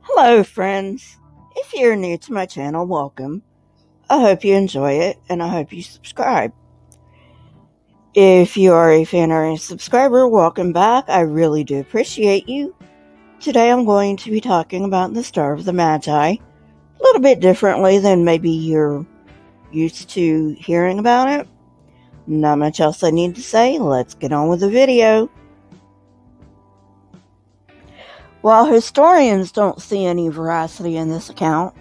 Hello friends, if you're new to my channel, welcome. I hope you enjoy it and I hope you subscribe. If you are a fan or a subscriber, welcome back. I really do appreciate you. Today I'm going to be talking about the Star of the Magi, a little bit differently than maybe you're used to hearing about it. Not much else I need to say, let's get on with the video. While historians don't see any veracity in this account,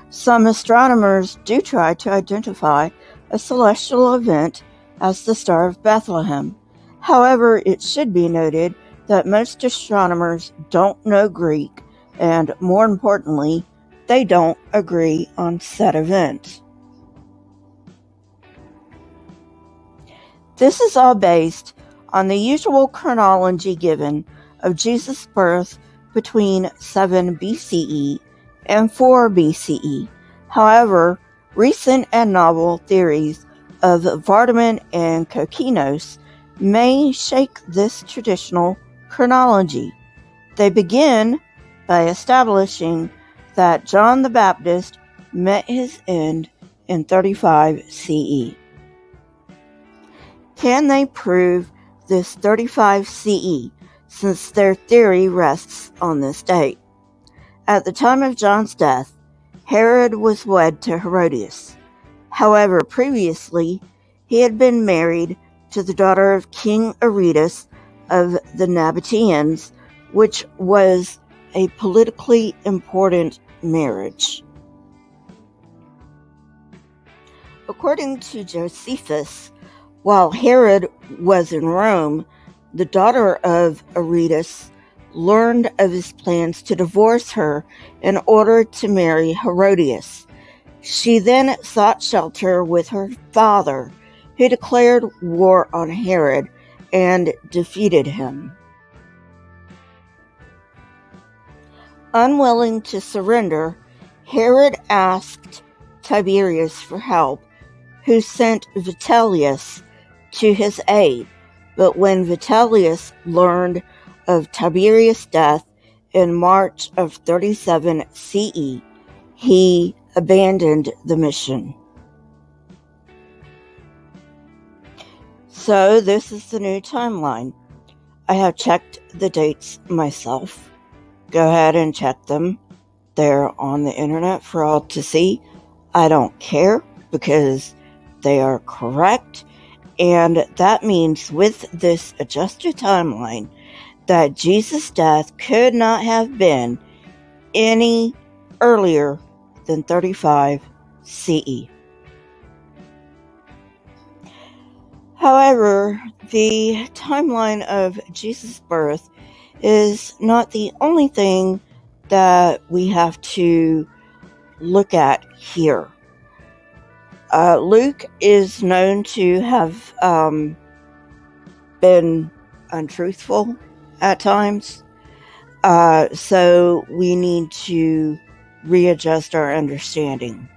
some astronomers do try to identify a celestial event as the Star of Bethlehem. However, it should be noted that most astronomers don't know Greek, and more importantly, they don't agree on said event. This is all based on the usual chronology given of Jesus' birth between 7 BCE and 4 BCE. However, recent and novel theories of Vardaman and Kokkinos may shake this traditional chronology. They begin by establishing that John the Baptist met his end in 35 CE. Can they prove this 35 CE? Since their theory rests on this date. At the time of John's death, Herod was wed to Herodias. However, previously, he had been married to the daughter of King Aretas of the Nabateans, which was a politically important marriage. According to Josephus, while Herod was in Rome, the daughter of Aretas learned of his plans to divorce her in order to marry Herodias. She then sought shelter with her father, who declared war on Herod and defeated him. Unwilling to surrender, Herod asked Tiberius for help, who sent Vitellius to his aid. But when Vitellius learned of Tiberius' death in March of 37 CE, he abandoned the mission. So this is the new timeline. I have checked the dates myself. Go ahead and check them. They're on the internet for all to see. I don't care because they are correct. And that means with this adjusted timeline that Jesus' death could not have been any earlier than 35 CE. However, the timeline of Jesus' birth is not the only thing that we have to look at here. Luke is known to have been untruthful at times, so we need to readjust our understanding.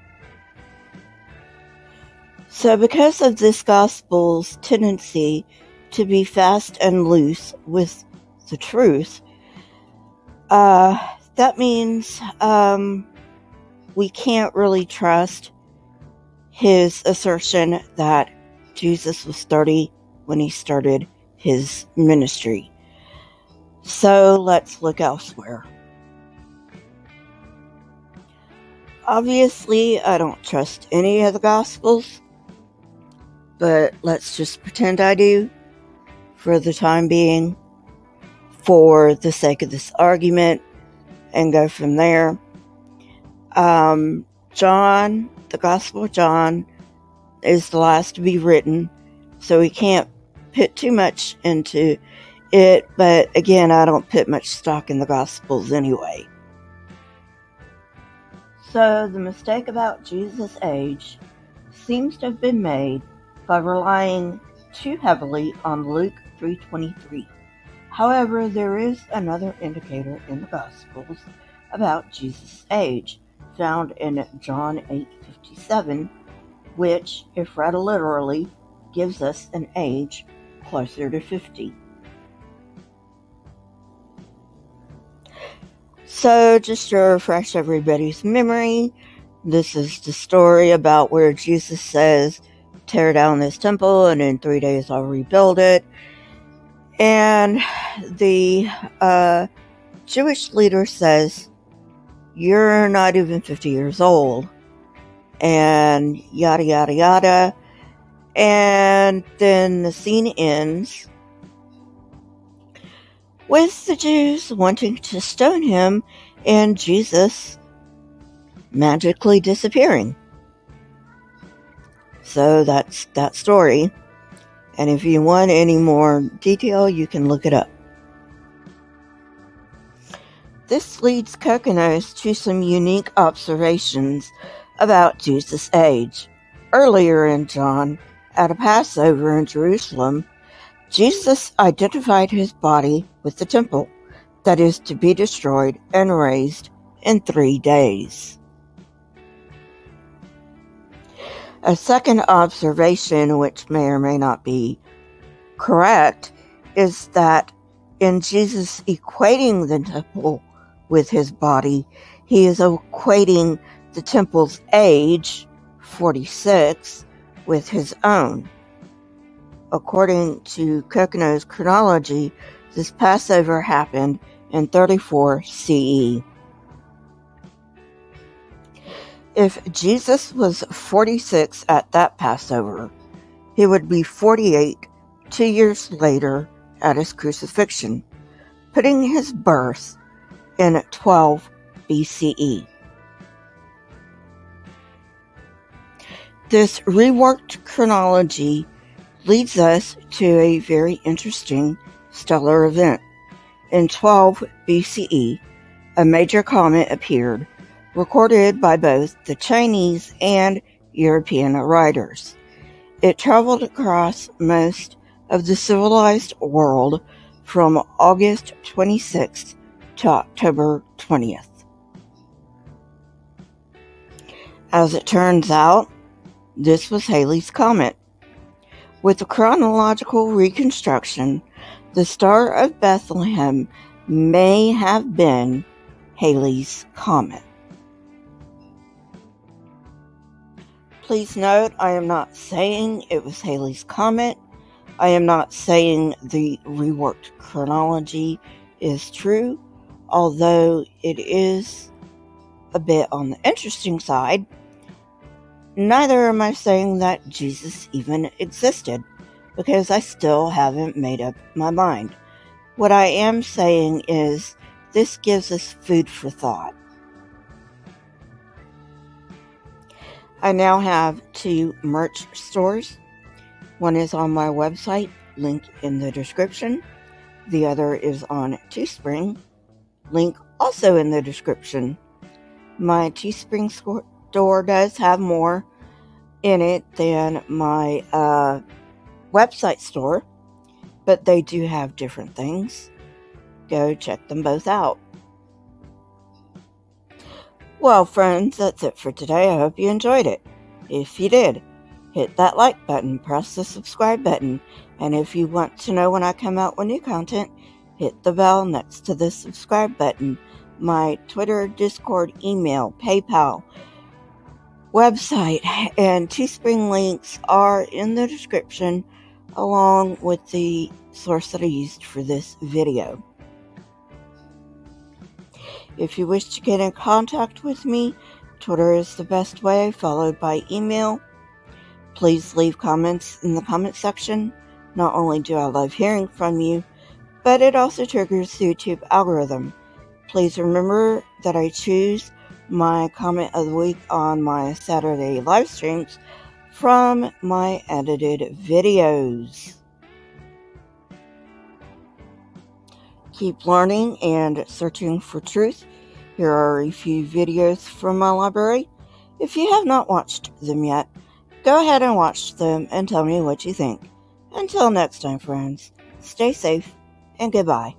So because of this gospel's tendency to be fast and loose with the truth, that means we can't really trust his assertion that Jesus was 30 when he started his ministry. So let's look elsewhere. Obviously, I don't trust any of the Gospels, but let's just pretend I do for the time being, for the sake of this argument, and go from there. John, the Gospel of John, is the last to be written, so we can't put too much into it, but again, I don't put much stock in the Gospels anyway. So, the mistake about Jesus' age seems to have been made by relying too heavily on Luke 3:23. However, there is another indicator in the Gospels about Jesus' age, found in John 8:57, which, if read literally, gives us an age closer to 50. So, just to refresh everybody's memory, this is the story about where Jesus says, tear down this temple and in 3 days I'll rebuild it. And the Jewish leader says, you're not even 50 years old. And yada, yada, yada. And then the scene ends with the Jews wanting to stone him and Jesus magically disappearing. So that's that story. And if you want any more detail, you can look it up. This leads Kokkinos to some unique observations about Jesus' age. Earlier in John, at a Passover in Jerusalem, Jesus identified his body with the temple that is to be destroyed and raised in 3 days. A second observation, which may or may not be correct, is that in Jesus equating the temple with his body, he is equating the temple's age, 46, with his own. According to Kokkinos' chronology, this Passover happened in 34 CE. If Jesus was 46 at that Passover, he would be 48 2 years later at his crucifixion, putting his birth in 12 BCE. This reworked chronology leads us to a very interesting stellar event. In 12 BCE, a major comet appeared, recorded by both the Chinese and European writers. It traveled across most of the civilized world from August 26th to October 20th. As it turns out, this was Halley's Comet. With the chronological reconstruction, the Star of Bethlehem may have been Halley's Comet. Please note, I am not saying it was Halley's Comet. I am not saying the reworked chronology is true, although it is a bit on the interesting side. Neither am I saying that Jesus even existed, because I still haven't made up my mind. What I am saying is this gives us food for thought. I now have 2 merch stores. One is on my website, link in the description. The other is on Teespring, link also in the description. My Teespring store does have more in it than my website store, but they do have different things. Go check them both out. Well, friends, that's it for today. I hope you enjoyed it. If you did, hit that like button, press the subscribe button, and if you want to know when I come out with new content, hit the bell next to the subscribe button. My Twitter, Discord, email, PayPal, website, and Teespring links are in the description, along with the source that I used for this video. If you wish to get in contact with me, Twitter is the best way, followed by email. Please leave comments in the comment section. Not only do I love hearing from you, but it also triggers the YouTube algorithm. Please remember that I choose my comment of the week on my Saturday live streams from my edited videos. Keep learning and searching for truth. Here are a few videos from my library. If you have not watched them yet, go ahead and watch them and tell me what you think. Until next time, friends, stay safe and goodbye.